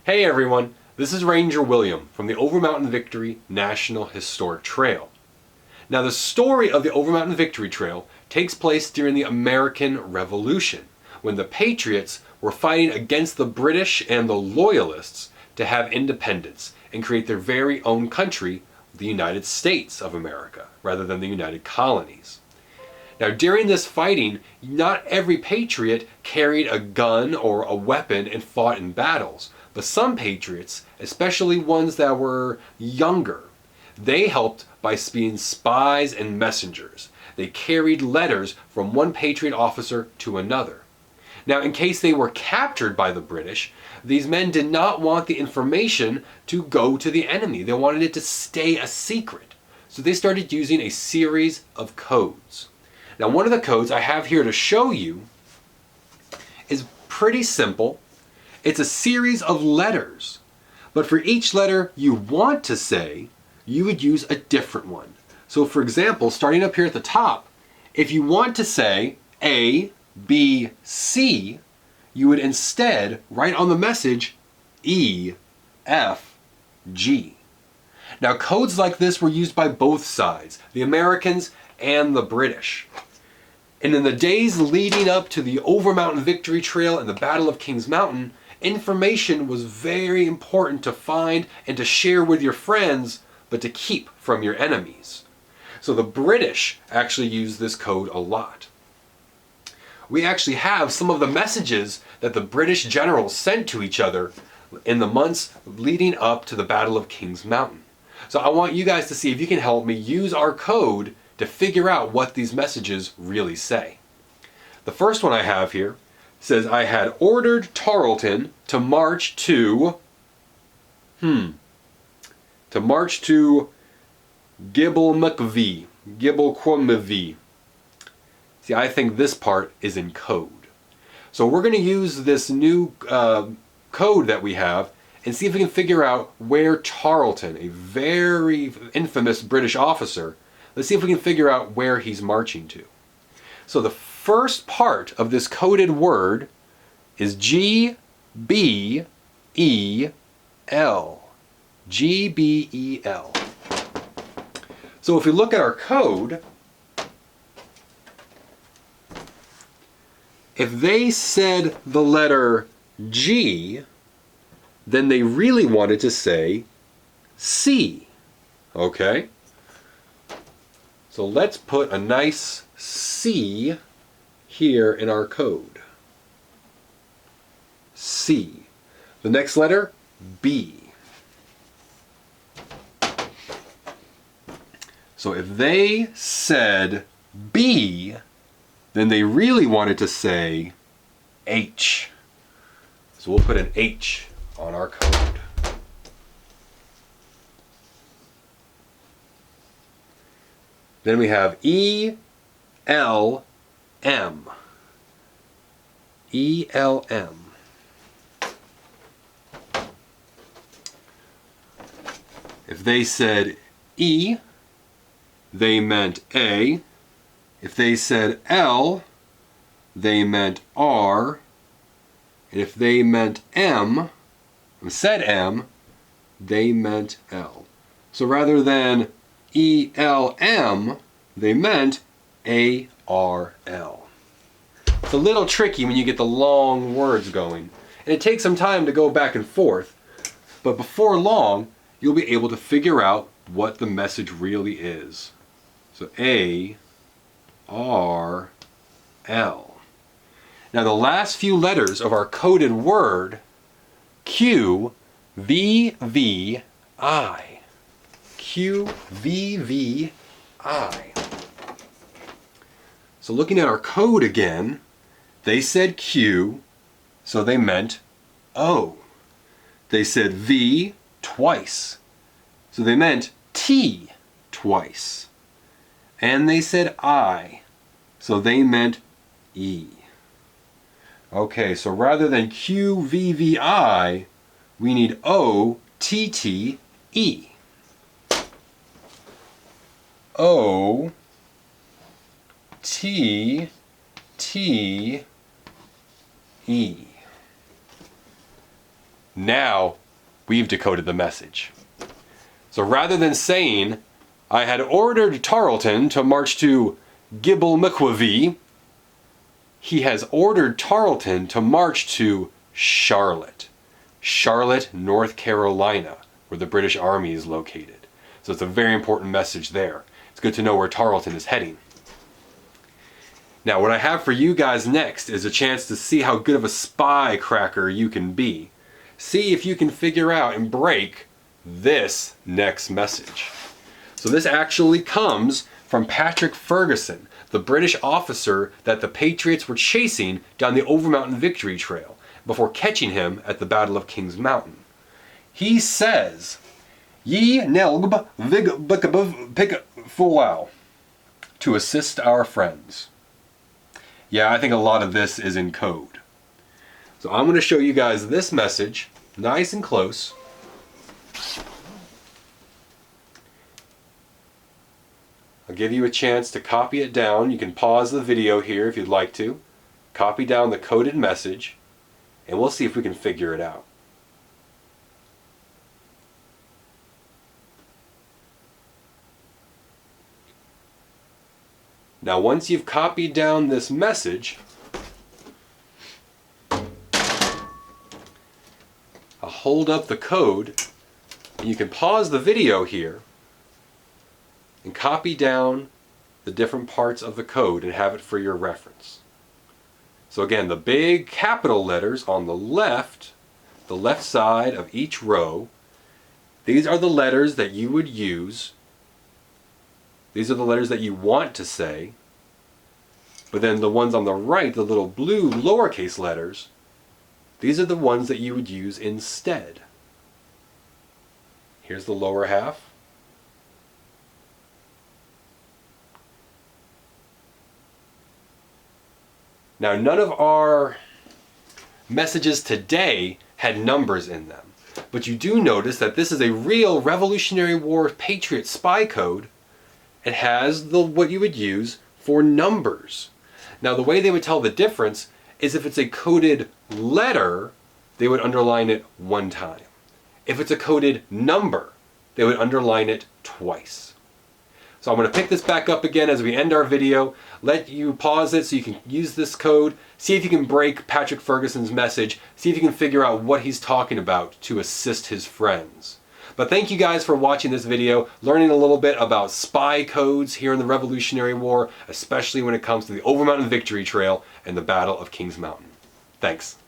Hey everyone, this is Ranger William from the Overmountain Victory National Historic Trail. Now the story of the Overmountain Victory Trail takes place during the American Revolution, when the Patriots were fighting against the British and the Loyalists to have independence and create their very own country, the United States of America, rather than the United Colonies. Now during this fighting, not every patriot carried a gun or a weapon and fought in battles, but some patriots, especially ones that were younger, they helped by being spies and messengers. They carried letters from one patriot officer to another. Now in case they were captured by the British, these men did not want the information to go to the enemy. They wanted it to stay a secret. So they started using a series of codes. Now one of the codes I have here to show you is pretty simple. It's a series of letters, but for each letter you want to say, you would use a different one. So for example, starting up here at the top, if you want to say A, B, C, you would instead write on the message E, F, G. Now codes like this were used by both sides, the Americans and the British. And in the days leading up to the Overmountain Victory Trail and the Battle of Kings Mountain, information was very important to find and to share with your friends, but to keep from your enemies. So the British actually used this code a lot. We actually have some of the messages that the British generals sent to each other in the months leading up to the Battle of Kings Mountain. So I want you guys to see if you can help me use our code to figure out what these messages really say. The first one I have here says, I had ordered Tarleton to march to Gibble-McVee. See, I think this part is in code. So we're going to use this new code that we have and see if we can figure out where Tarleton, a very infamous British officer, let's see if we can figure out where he's marching to. So the first part of this coded word is G-B-E-L. G-B-E-L. So if we look at our code, if they said the letter G, then they really wanted to say C. Okay? So let's put a nice C here in our code. C. The next letter, B. So if they said B, then they really wanted to say H. So we'll put an H on our code. Then we have E-L-M. E-L-M. If they said E, they meant A. If they said L, they meant R. And if they meant M, said M, they meant L. So rather than E-L-M, they meant A-R-L. It's a little tricky when you get the long words going, and it takes some time to go back and forth, but before long, you'll be able to figure out what the message really is. So A-R-L. Now the last few letters of our coded word, Q-V-V-I. Q-V-V-I. So looking at our code again, they said Q, so they meant O. They said V twice, so they meant T twice. And they said I, so they meant E. Okay, so rather than Q-V-V-I, we need O-T-T-E. O-T-T-E. Now we've decoded the message. So rather than saying, I had ordered Tarleton to march to Gibble McQuavee, he has ordered Tarleton to march to Charlotte. Charlotte, North Carolina, where the British Army is located. So it's a very important message there. It's good to know where Tarleton is heading. Now what I have for you guys next is a chance to see how good of a spy cracker you can be. See if you can figure out and break this next message. So this actually comes from Patrick Ferguson, the British officer that the Patriots were chasing down the Overmountain Victory Trail before catching him at the Battle of Kings Mountain. He says, Ye nelgb vig bikabov pick fulau, to assist our friends. Yeah, I think a lot of this is in code. So I'm going to show you guys this message, nice and close. I'll give you a chance to copy it down. You can pause the video here if you'd like to. Copy down the coded message, and we'll see if we can figure it out. Now once you've copied down this message, I'll hold up the code, and you can pause the video here and copy down the different parts of the code and have it for your reference. So again, the big capital letters on the left side of each row, these are the letters that you would use. These are the letters that you want to say. But then the ones on the right, the little blue lowercase letters, these are the ones that you would use instead. Here's the lower half. Now none of our messages today had numbers in them. But you do notice that this is a real Revolutionary War Patriot spy code. It has what you would use for numbers. Now the way they would tell the difference is if it's a coded letter, they would underline it one time. If it's a coded number, they would underline it twice. So I'm going to pick this back up again as we end our video, let you pause it so you can use this code, see if you can break Patrick Ferguson's message, see if you can figure out what he's talking about to assist his friends. But thank you guys for watching this video, learning a little bit about spy codes here in the Revolutionary War, especially when it comes to the Overmountain Victory Trail and the Battle of Kings Mountain. Thanks.